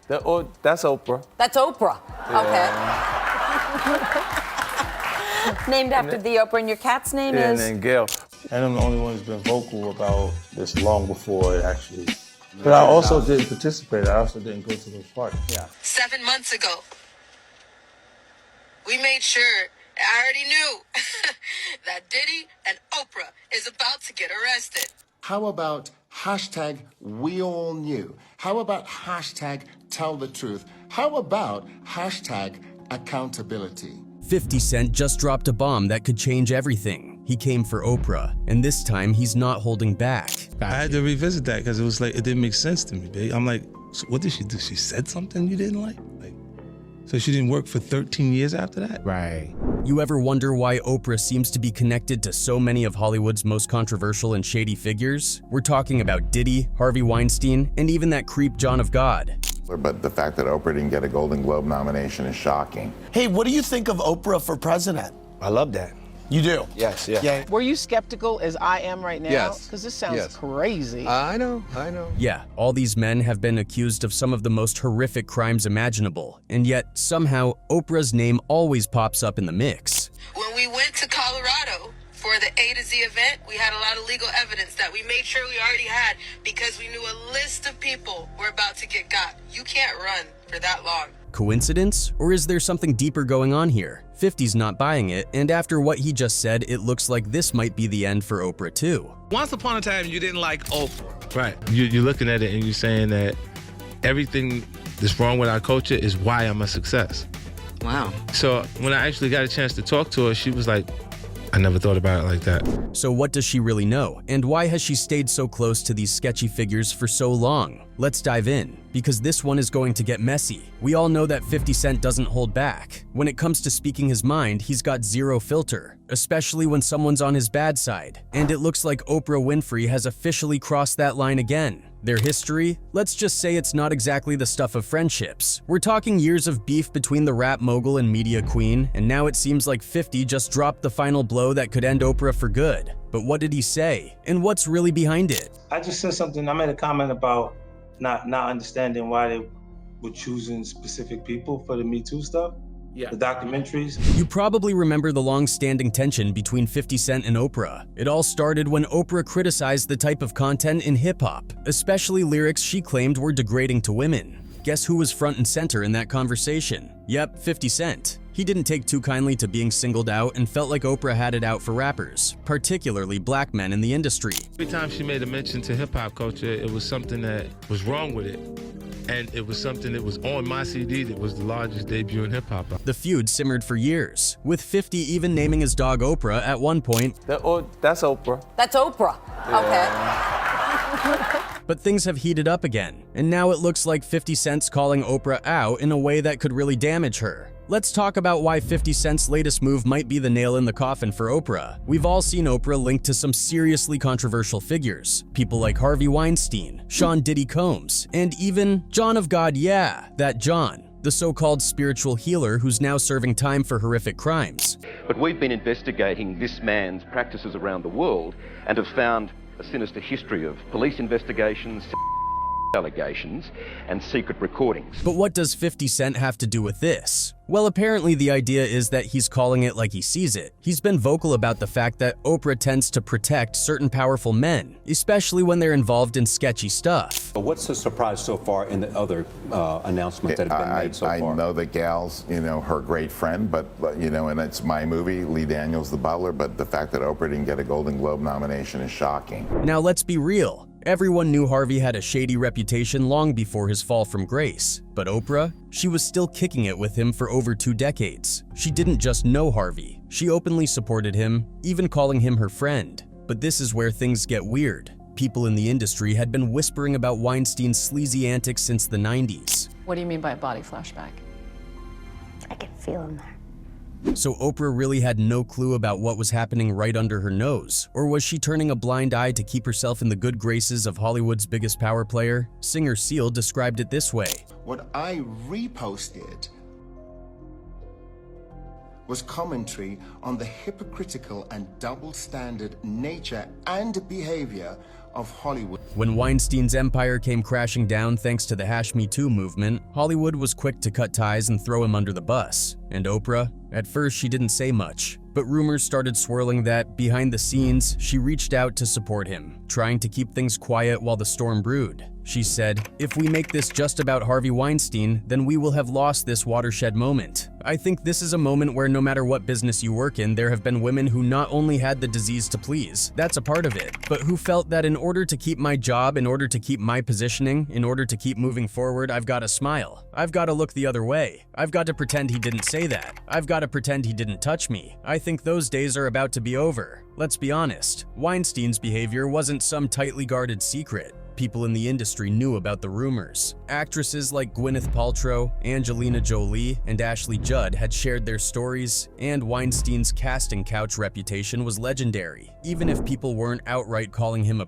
That's Oprah. That's Oprah. Yeah. Okay. Named after the Oprah, and your cat's name is? And Gail. And I'm the only one who's been vocal about this long before it actually. But I also didn't participate. I also didn't go to those parties. Yeah. 7 months ago, we made sure, I already knew, that Diddy and Oprah is about to get arrested. How about hashtag we all knew? How about hashtag tell the truth? How about hashtag accountability? 50 Cent just dropped a bomb that could change everything. He came for Oprah, and this time he's not holding back. I had to revisit that because it was like, it didn't make sense to me, babe. I'm like, so what did she do? She said something you didn't like? So she didn't work for 13 years after that? Right. You ever wonder why Oprah seems to be connected to so many of Hollywood's most controversial and shady figures? We're talking about Diddy, Harvey Weinstein, and even that creep John of God. But the fact that Oprah didn't get a Golden Globe nomination is shocking. Hey, what do you think of Oprah for president? I love that. You do? Yes, yeah. Yeah. Were you skeptical as I am right now? Yes. Because this sounds Yes. crazy. I know. Yeah, all these men have been accused of some of the most horrific crimes imaginable, and yet somehow Oprah's name always pops up in the mix. When we went to Colorado for the A to Z event, we had a lot of legal evidence that we made sure we already had because we knew a list of people were about to get got. You can't run for that long. Coincidence? Or is there something deeper going on here? 50's not buying it, and after what he just said, it looks like this might be the end for Oprah too. Once upon a time, you didn't like Oprah. Right. You're looking at it and you're saying that everything that's wrong with our culture is why I'm a success. Wow. So when I actually got a chance to talk to her, she was like, I never thought about it like that. So what does she really know? And why has she stayed so close to these sketchy figures for so long? Let's dive in, because this one is going to get messy. We all know that 50 Cent doesn't hold back. When it comes to speaking his mind, he's got zero filter, especially when someone's on his bad side. And it looks like Oprah Winfrey has officially crossed that line again. Their history? Let's just say it's not exactly the stuff of friendships. We're talking years of beef between the rap mogul and media queen, and now it seems like 50 just dropped the final blow that could end Oprah for good. But what did he say? And what's really behind it? I just said something, I made a comment about not understanding why they were choosing specific people for the Me Too stuff. Yeah. The documentaries. You probably remember the long-standing tension between 50 Cent and Oprah. It all started when Oprah criticized the type of content in hip-hop, especially lyrics she claimed were degrading to women. Guess who was front and center in that conversation? Yep, 50 Cent. He didn't take too kindly to being singled out and felt like Oprah had it out for rappers, particularly black men in the industry. Every time she made a mention to hip-hop culture, it was something that was wrong with it. And it was something that was on my CD that was the largest debut in hip-hop. The feud simmered for years, with 50 even naming his dog Oprah at one point. That's Oprah. That's Oprah. Yeah. Okay. But things have heated up again, and now it looks like 50 Cent's calling Oprah out in a way that could really damage her. Let's talk about why 50 Cent's latest move might be the nail in the coffin for Oprah. We've all seen Oprah linked to some seriously controversial figures. People like Harvey Weinstein, Sean Diddy Combs, and even John of God, yeah, that John, the so-called spiritual healer who's now serving time for horrific crimes. But we've been investigating this man's practices around the world and have found a sinister history of police investigations, allegations, and secret recordings. But what does 50 Cent have to do with this? Well, apparently the idea is that he's calling it like he sees it. He's been vocal about the fact that Oprah tends to protect certain powerful men, especially when they're involved in sketchy stuff. What's the surprise so far in the other announcements that have been made so far? I know that Gal's, her great friend, but and it's my movie, Lee Daniels, The Butler, but the fact that Oprah didn't get a Golden Globe nomination is shocking. Now let's be real. Everyone knew Harvey had a shady reputation long before his fall from grace. But Oprah? She was still kicking it with him for over 2 decades. She didn't just know Harvey. She openly supported him, even calling him her friend. But this is where things get weird. People in the industry had been whispering about Weinstein's sleazy antics since the 90s. What do you mean by body flashback? I can feel him there. So Oprah really had no clue about what was happening right under her nose? Or was she turning a blind eye to keep herself in the good graces of Hollywood's biggest power player? Singer Seal described it this way. What I reposted was commentary on the hypocritical and double-standard nature and behavior of Hollywood. When Weinstein's empire came crashing down thanks to the #MeToo movement, Hollywood was quick to cut ties and throw him under the bus. And Oprah? At first, she didn't say much, but rumors started swirling that, behind the scenes, she reached out to support him, trying to keep things quiet while the storm brewed. She said, "If we make this just about Harvey Weinstein, then we will have lost this watershed moment. I think this is a moment where no matter what business you work in, there have been women who not only had the disease to please, that's a part of it, but who felt that in order to keep my job, in order to keep my positioning, in order to keep moving forward, I've got to smile. I've got to look the other way. I've got to pretend he didn't say that. I've got to pretend he didn't touch me. I think those days are about to be over." Let's be honest, Weinstein's behavior wasn't some tightly guarded secret. People in the industry knew about the rumors. Actresses like Gwyneth Paltrow, Angelina Jolie, and Ashley Judd had shared their stories, and Weinstein's casting couch reputation was legendary, even if people weren't outright calling him a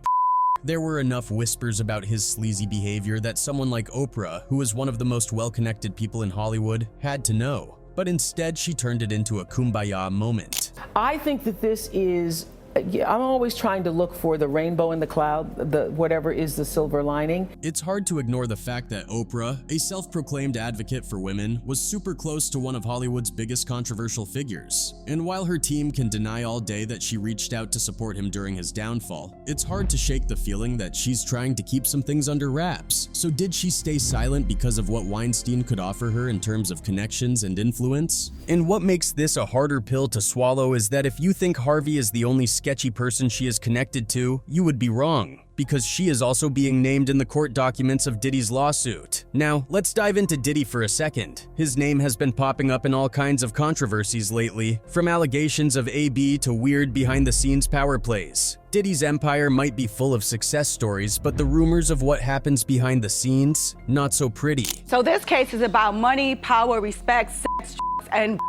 There were enough whispers about his sleazy behavior that someone like Oprah, who was one of the most well-connected people in Hollywood, had to know. But instead, she turned it into a kumbaya moment. I think that this is, I'm always trying to look for the rainbow in the cloud, whatever is the silver lining. It's hard to ignore the fact that Oprah, a self-proclaimed advocate for women, was super close to one of Hollywood's biggest controversial figures. And while her team can deny all day that she reached out to support him during his downfall, it's hard to shake the feeling that she's trying to keep some things under wraps. So did she stay silent because of what Weinstein could offer her in terms of connections and influence? And what makes this a harder pill to swallow is that if you think Harvey is the only sketchy person she is connected to, you would be wrong, because she is also being named in the court documents of Diddy's lawsuit. Now, let's dive into Diddy for a second. His name has been popping up in all kinds of controversies lately, from allegations of AB to weird behind-the-scenes power plays. Diddy's empire might be full of success stories, but the rumors of what happens behind the scenes, not so pretty. So this case is about money, power, respect, sex, and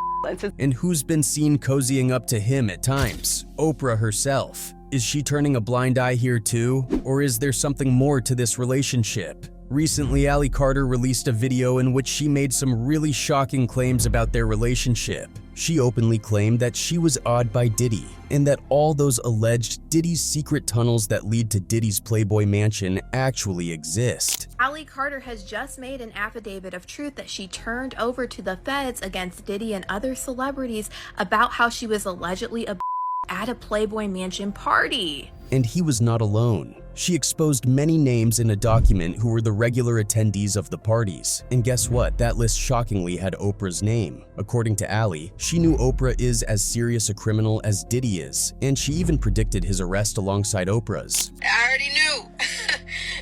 And who's been seen cozying up to him at times? Oprah herself. Is she turning a blind eye here too? Or is there something more to this relationship? Recently, Ally Carter released a video in which she made some really shocking claims about their relationship. She openly claimed that she was awed by Diddy, and that all those alleged Diddy's secret tunnels that lead to Diddy's Playboy mansion actually exist. Ally Carter has just made an affidavit of truth that she turned over to the feds against Diddy and other celebrities about how she was allegedly at a Playboy mansion party. And he was not alone. She exposed many names in a document who were the regular attendees of the parties. And guess what? That list shockingly had Oprah's name. According to Ally, she knew Oprah is as serious a criminal as Diddy is, and she even predicted his arrest alongside Oprah's. I already knew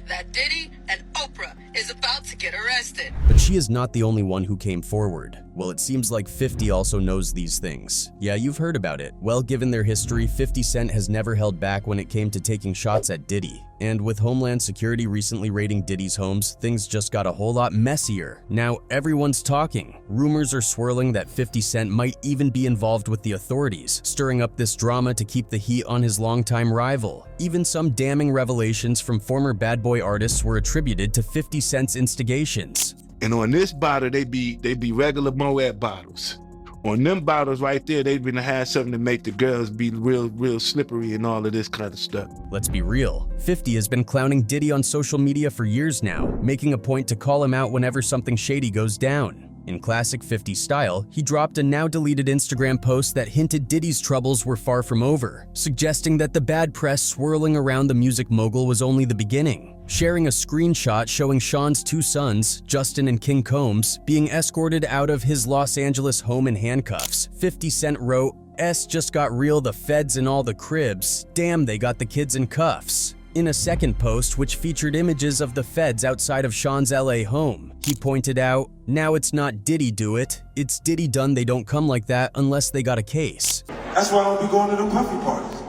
that Diddy and Oprah is about to get arrested. But she is not the only one who came forward. Well, it seems like 50 also knows these things. Yeah, you've heard about it. Well, given their history, 50 Cent has never held back when it came to taking shots at Diddy. And with Homeland Security recently raiding Diddy's homes, things just got a whole lot messier. Now everyone's talking. Rumors are swirling that 50 Cent might even be involved with the authorities, stirring up this drama to keep the heat on his longtime rival. Even some damning revelations from former bad boy artists were attributed to 50 Cent's instigations. And on this bottle, they be regular Moet bottles. On them bottles right there, they've been to have something to make the girls be real slippery and all of this kind of stuff. Let's be real. 50 has been clowning Diddy on social media for years now, making a point to call him out whenever something shady goes down. In classic 50 style, he dropped a now-deleted Instagram post that hinted Diddy's troubles were far from over, suggesting that the bad press swirling around the music mogul was only the beginning. Sharing a screenshot showing Sean's two sons, Justin and King Combs, being escorted out of his Los Angeles home in handcuffs, 50 Cent wrote, "S just got real, the feds in all the cribs. Damn, they got the kids in cuffs." In a second post, which featured images of the feds outside of Sean's LA home, he pointed out, "Now it's not Diddy do it, it's Diddy done they don't come like that unless they got a case." That's why I don't be going to them puffy parties.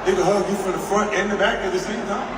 They can hug you from the front and the back at the same time.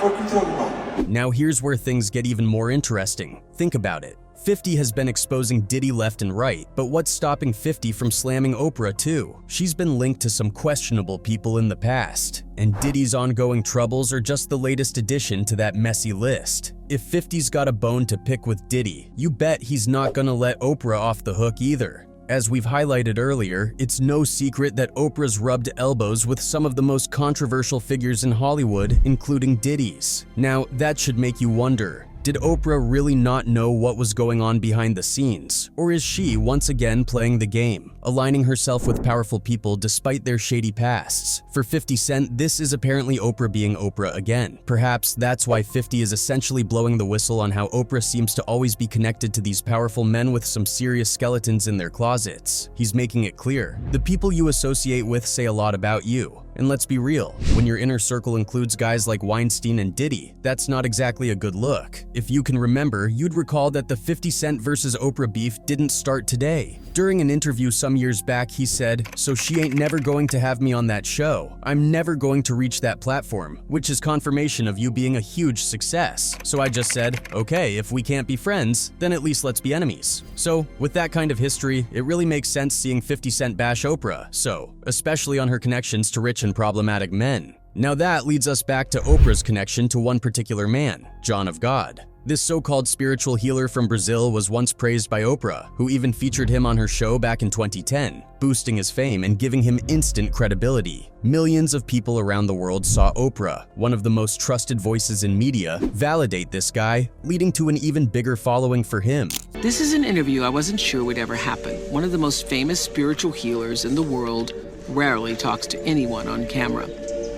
What the fuck you talking about? Now here's where things get even more interesting. Think about it. 50 has been exposing Diddy left and right, but what's stopping 50 from slamming Oprah too? She's been linked to some questionable people in the past, and Diddy's ongoing troubles are just the latest addition to that messy list. If 50's got a bone to pick with Diddy, you bet he's not gonna let Oprah off the hook either. As we've highlighted earlier, it's no secret that Oprah's rubbed elbows with some of the most controversial figures in Hollywood, including Diddy's. Now, that should make you wonder, did Oprah really not know what was going on behind the scenes? Or is she once again playing the game, aligning herself with powerful people despite their shady pasts? For 50 Cent, this is apparently Oprah being Oprah again. Perhaps that's why 50 is essentially blowing the whistle on how Oprah seems to always be connected to these powerful men with some serious skeletons in their closets. He's making it clear. The people you associate with say a lot about you. And let's be real, when your inner circle includes guys like Weinstein and Diddy, that's not exactly a good look. If you can remember, you'd recall that the 50 Cent versus Oprah beef didn't start today. During an interview some years back, he said, "So she ain't never going to have me on that show. I'm never going to reach that platform," which is confirmation of you being a huge success. So I just said, okay, if we can't be friends, then at least let's be enemies. So with that kind of history, it really makes sense seeing 50 Cent bash Oprah, so, especially on her connections to rich and problematic men. Now that leads us back to Oprah's connection to one particular man, John of God. This so-called spiritual healer from Brazil was once praised by Oprah, who even featured him on her show back in 2010, boosting his fame and giving him instant credibility. Millions of people around the world saw Oprah, one of the most trusted voices in media, validate this guy, leading to an even bigger following for him. This is an interview I wasn't sure would ever happen. One of the most famous spiritual healers in the world rarely talks to anyone on camera.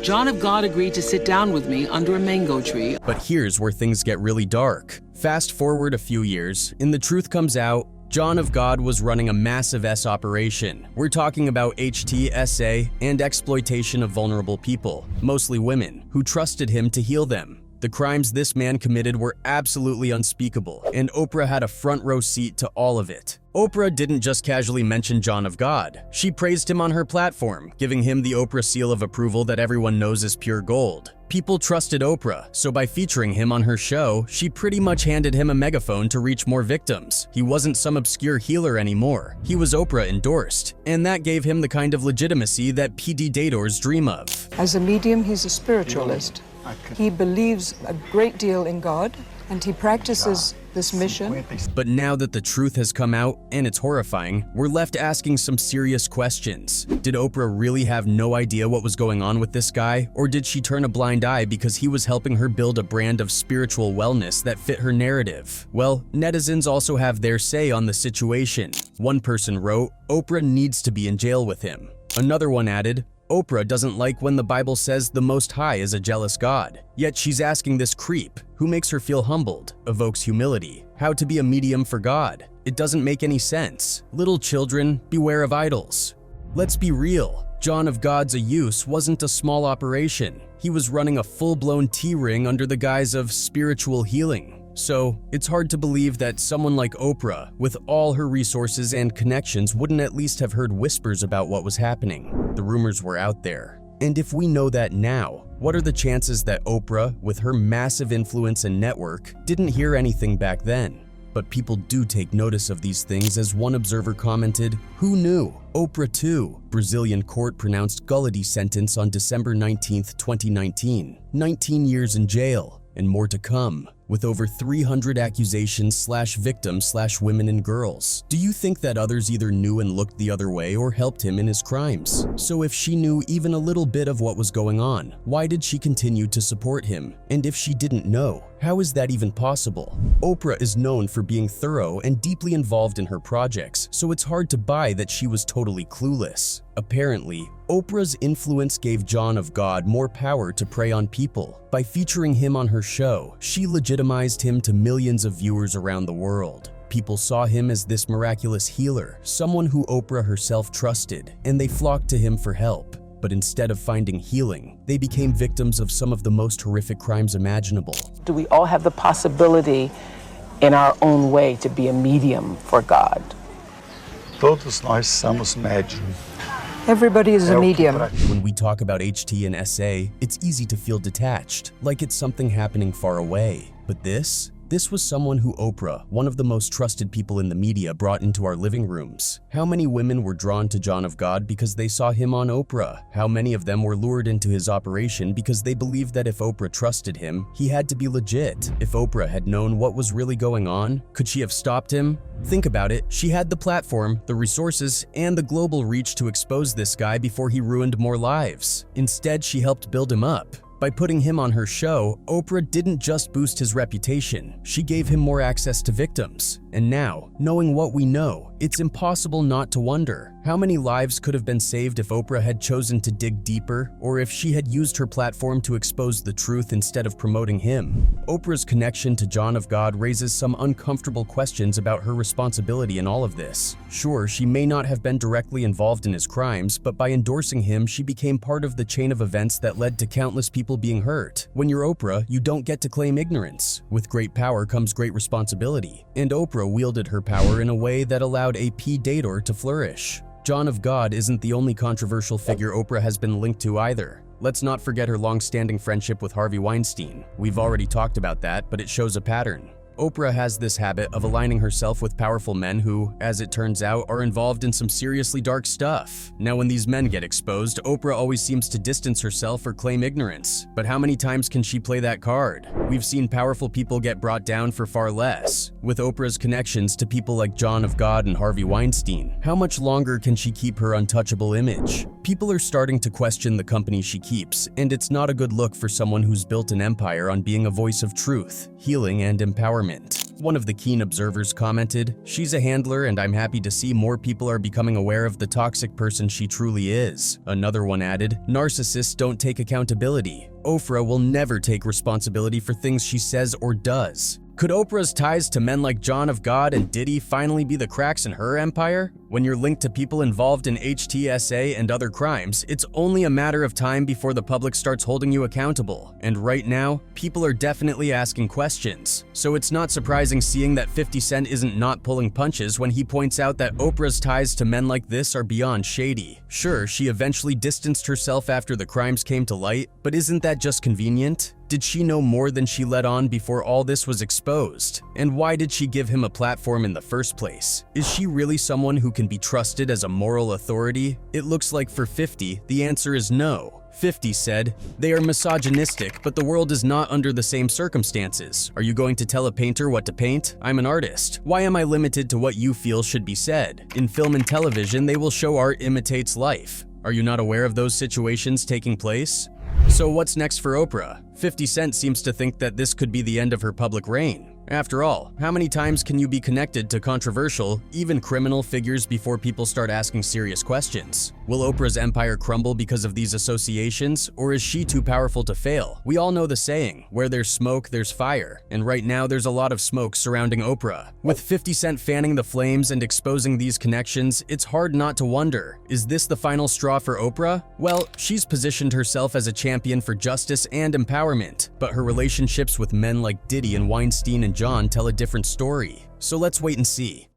John of God agreed to sit down with me under a mango tree. But here's where things get really dark. Fast forward a few years, and the truth comes out, John of God was running a massive operation. We're talking about HTSA and exploitation of vulnerable people, mostly women, who trusted him to heal them. The crimes this man committed were absolutely unspeakable, and Oprah had a front row seat to all of it. Oprah didn't just casually mention John of God. She praised him on her platform, giving him the Oprah seal of approval that everyone knows is pure gold. People trusted Oprah, so by featuring him on her show, she pretty much handed him a megaphone to reach more victims. He wasn't some obscure healer anymore. He was Oprah endorsed, and that gave him the kind of legitimacy that PD dators dream of. As a medium, he's a spiritualist. He believes a great deal in God, and he practices this mission. But now that the truth has come out, and it's horrifying, we're left asking some serious questions. Did Oprah really have no idea what was going on with this guy, or did she turn a blind eye because he was helping her build a brand of spiritual wellness that fit her narrative? Well, netizens also have their say on the situation. One person wrote, "Oprah needs to be in jail with him." Another one added, "Oprah doesn't like when the Bible says the Most High is a jealous God. Yet she's asking this creep, who makes her feel humbled, evokes humility, how to be a medium for God. It doesn't make any sense. Little children, beware of idols." Let's be real. John of God's use wasn't a small operation. He was running a full-blown T-ring under the guise of spiritual healing. So, it's hard to believe that someone like Oprah, with all her resources and connections, wouldn't at least have heard whispers about what was happening. The rumors were out there. And if we know that now, what are the chances that Oprah, with her massive influence and network, didn't hear anything back then? But people do take notice of these things, as one observer commented, "Who knew? Oprah too." Brazilian court pronounced Gullity's sentence on December 19, 2019. 19 years in jail, and more to come, with over 300 accusations / victims / women and girls. Do you think that others either knew and looked the other way or helped him in his crimes? So if she knew even a little bit of what was going on, why did she continue to support him? And if she didn't know, how is that even possible? Oprah is known for being thorough and deeply involved in her projects, so it's hard to buy that she was totally clueless. Apparently, Oprah's influence gave John of God more power to prey on people. By featuring him on her show, she legitimized him to millions of viewers around the world. People saw him as this miraculous healer, someone who Oprah herself trusted, and they flocked to him for help. But instead of finding healing, they became victims of some of the most horrific crimes imaginable. Do we all have the possibility in our own way to be a medium for God? Todos nós somos médium. Everybody is a medium. When we talk about HT and SA, it's easy to feel detached, like it's something happening far away. But this was someone who Oprah, one of the most trusted people in the media, brought into our living rooms. How many women were drawn to John of God because they saw him on Oprah? How many of them were lured into his operation because they believed that if Oprah trusted him, he had to be legit? If Oprah had known what was really going on, could she have stopped him? Think about it, she had the platform, the resources, and the global reach to expose this guy before he ruined more lives. Instead, she helped build him up. By putting him on her show, Oprah didn't just boost his reputation, she gave him more access to victims. And now, knowing what we know, it's impossible not to wonder, how many lives could have been saved if Oprah had chosen to dig deeper, or if she had used her platform to expose the truth instead of promoting him? Oprah's connection to John of God raises some uncomfortable questions about her responsibility in all of this. Sure, she may not have been directly involved in his crimes, but by endorsing him, she became part of the chain of events that led to countless people being hurt. When you're Oprah, you don't get to claim ignorance. With great power comes great responsibility, and Oprah wielded her power in a way that allowed a P. Dator to flourish. John of God isn't the only controversial figure Oprah has been linked to either. Let's not forget her long-standing friendship with Harvey Weinstein. We've already talked about that, but it shows a pattern. Oprah has this habit of aligning herself with powerful men who, as it turns out, are involved in some seriously dark stuff. Now, when these men get exposed, Oprah always seems to distance herself or claim ignorance. But how many times can she play that card? We've seen powerful people get brought down for far less. With Oprah's connections to people like John of God and Harvey Weinstein, how much longer can she keep her untouchable image? People are starting to question the company she keeps, and it's not a good look for someone who's built an empire on being a voice of truth, healing, and empowerment. One of the keen observers commented, "She's a handler, and I'm happy to see more people are becoming aware of the toxic person she truly is." Another one added, "Narcissists don't take accountability. Oprah will never take responsibility for things she says or does." Could Oprah's ties to men like John of God and Diddy finally be the cracks in her empire? When you're linked to people involved in HTSA and other crimes, it's only a matter of time before the public starts holding you accountable. And right now, people are definitely asking questions. So it's not surprising seeing that 50 Cent isn't not pulling punches when he points out that Oprah's ties to men like this are beyond shady. Sure, she eventually distanced herself after the crimes came to light, but isn't that just convenient? Did she know more than she let on before all this was exposed? And why did she give him a platform in the first place? Is she really someone who can be trusted as a moral authority? It looks like for 50, the answer is no. 50 said, "They are misogynistic, but the world is not under the same circumstances. Are you going to tell a painter what to paint? I'm an artist. Why am I limited to what you feel should be said? In film and television, they will show art imitates life. Are you not aware of those situations taking place?" So what's next for Oprah? 50 Cent seems to think that this could be the end of her public reign. After all, how many times can you be connected to controversial, even criminal figures before people start asking serious questions? Will Oprah's empire crumble because of these associations, or is she too powerful to fail? We all know the saying, where there's smoke, there's fire, and right now there's a lot of smoke surrounding Oprah. With 50 Cent fanning the flames and exposing these connections, it's hard not to wonder, is this the final straw for Oprah? Well, she's positioned herself as a champion for justice and empowerment, but her relationships with men like Diddy and Weinstein and John tell a different story. So let's wait and see.